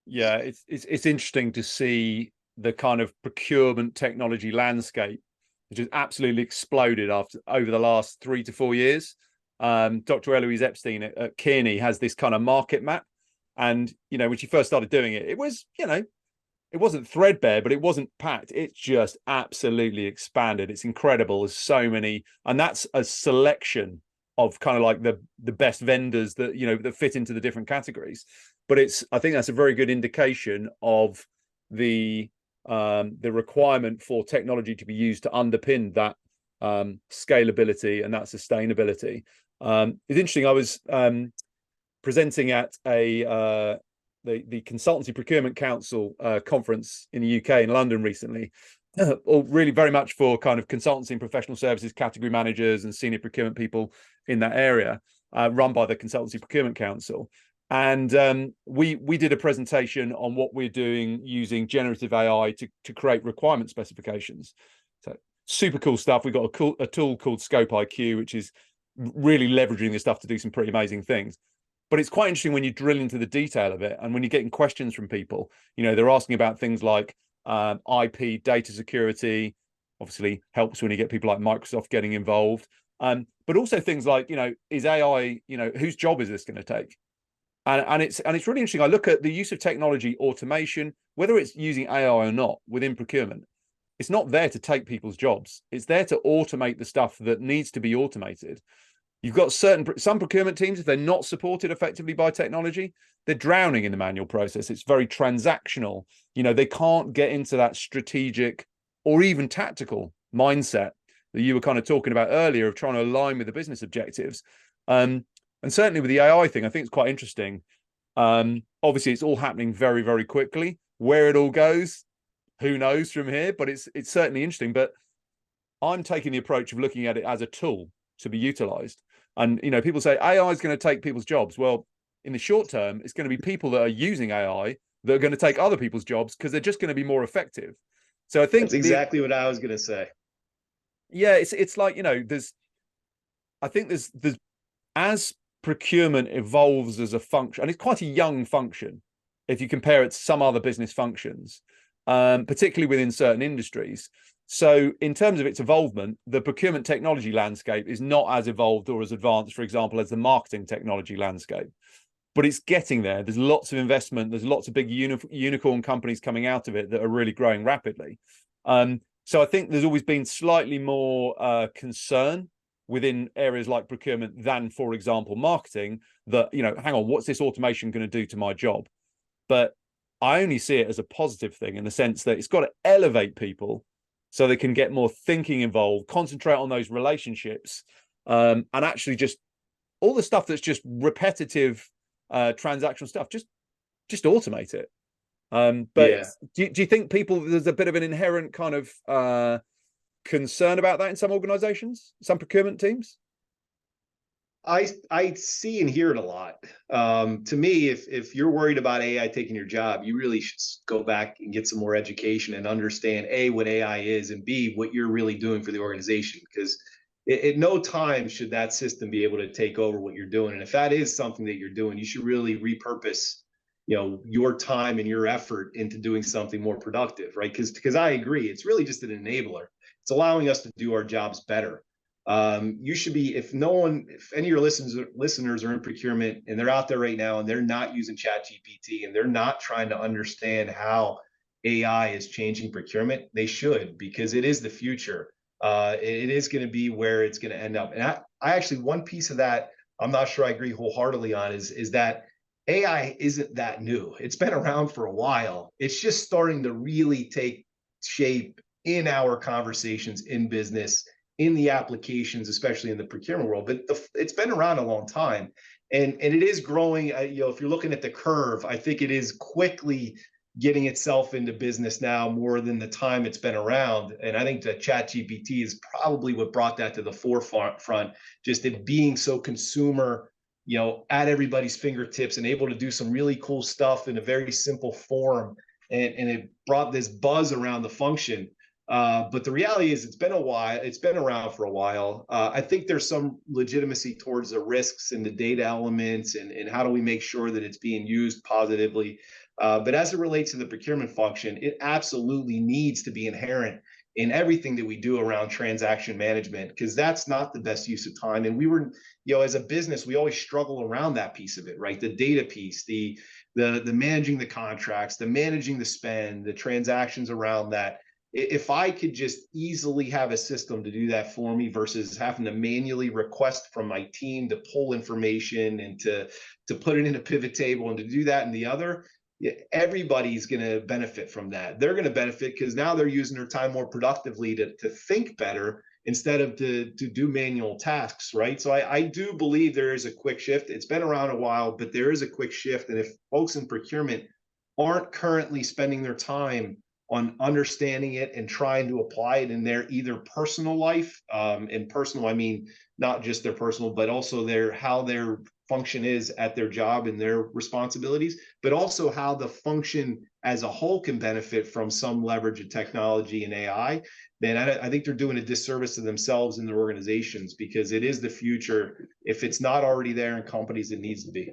Yeah, it's interesting to see the kind of procurement technology landscape, which has absolutely exploded over the last 3 to 4 years. Dr. Eloise Epstein at Kearney has this kind of market map, and when she first started doing it, it was it wasn't threadbare, but it wasn't packed. It's just absolutely expanded. It's incredible. There's so many, and that's a selection of kind of like the best vendors that that fit into the different categories. But I think that's a very good indication of the requirement for technology to be used to underpin that scalability and that sustainability. It's interesting. I was presenting at the Consultancy Procurement Council conference in the UK in London recently, or really very much for kind of consultancy and professional services category managers and senior procurement people in that area, run by the Consultancy Procurement Council. And we did a presentation on what we're doing using generative AI to create requirement specifications. So super cool stuff. We've got a tool called Scope IQ, which is really leveraging this stuff to do some pretty amazing things. But it's quite interesting when you drill into the detail of it, and when you're getting questions from people, they're asking about things like IP, data security. Obviously helps when you get people like Microsoft getting involved. But also things like, is AI, whose job is this going to take? And it's really interesting. I look at the use of technology, automation, whether it's using AI or not within procurement. It's not there to take people's jobs. It's there to automate the stuff that needs to be automated. You've got some procurement teams, if they're not supported effectively by technology, they're drowning in the manual process. It's very transactional. They can't get into that strategic or even tactical mindset that you were kind of talking about earlier of trying to align with the business objectives. And certainly with the AI thing, I think it's quite interesting. Obviously, it's all happening very, very quickly. Where it all goes, who knows from here, but it's certainly interesting. But I'm taking the approach of looking at it as a tool to be utilized. And people say AI is going to take people's jobs. Well, in the short term, it's going to be people that are using AI that are going to take other people's jobs because they're just going to be more effective. So I think that's exactly what I was going to say. Yeah, it's like there's as procurement evolves as a function, and it's quite a young function if you compare it to some other business functions, particularly within certain industries. So in terms of its involvement, the procurement technology landscape is not as evolved or as advanced, for example, as the marketing technology landscape. But it's getting there. There's lots of investment. There's lots of big unicorn companies coming out of it that are really growing rapidly. So I think there's always been slightly more concern within areas like procurement than, for example, marketing, that, hang on, what's this automation going to do to my job? But I only see it as a positive thing in the sense that it's got to elevate people so they can get more thinking involved, concentrate on those relationships, and actually just all the stuff that's just repetitive transactional stuff, just automate it. But Yeah. do you think there's a bit of an inherent kind of concern about that in some organizations, some procurement teams? I see and hear it a lot. To me, if you're worried about AI taking your job, you really should go back and get some more education and understand A, what AI is, and B, what you're really doing for the organization. Because at no time should that system be able to take over what you're doing. And if that is something that you're doing, you should really repurpose, your time and your effort into doing something more productive, right? Because I agree, it's really just an enabler. It's allowing us to do our jobs better. You should be, if any of your listeners are in procurement and they're out there right now and they're not using ChatGPT and they're not trying to understand how AI is changing procurement, they should, because it is the future. It is going to be where it's going to end up. And I actually, one piece of that I'm not sure I agree wholeheartedly on is that AI isn't that new. It's been around for a while. It's just starting to really take shape in our conversations in business, in the applications, especially in the procurement world. But it's been around a long time, and it is growing. If you're looking at the curve, I think it is quickly getting itself into business now more than the time it's been around. And I think that ChatGPT is probably what brought that to the forefront, just it being so consumer, at everybody's fingertips and able to do some really cool stuff in a very simple form. And it brought this buzz around the function. But the reality is it's been a while. It's been around for a while. I think there's some legitimacy towards the risks and the data elements and how do we make sure that it's being used positively. But as it relates to the procurement function, it absolutely needs to be inherent in everything that we do around transaction management, because that's not the best use of time. And we were, as a business, we always struggle around that piece of it, right? The data piece, the managing the contracts, the managing the spend, the transactions around that. If I could just easily have a system to do that for me versus having to manually request from my team to pull information and to put it in a pivot table and to do that and the other, everybody's going to benefit from that. They're going to benefit because now they're using their time more productively to think better instead of to do manual tasks, right? So I do believe there is a quick shift. It's been around a while, but there is a quick shift. And if folks in procurement aren't currently spending their time on understanding it and trying to apply it in their either personal life, and personal, I mean, not just their personal, but also how their function is at their job and their responsibilities, but also how the function as a whole can benefit from some leverage of technology and AI, then I think they're doing a disservice to themselves and their organizations, because it is the future. If it's not already there in companies, it needs to be.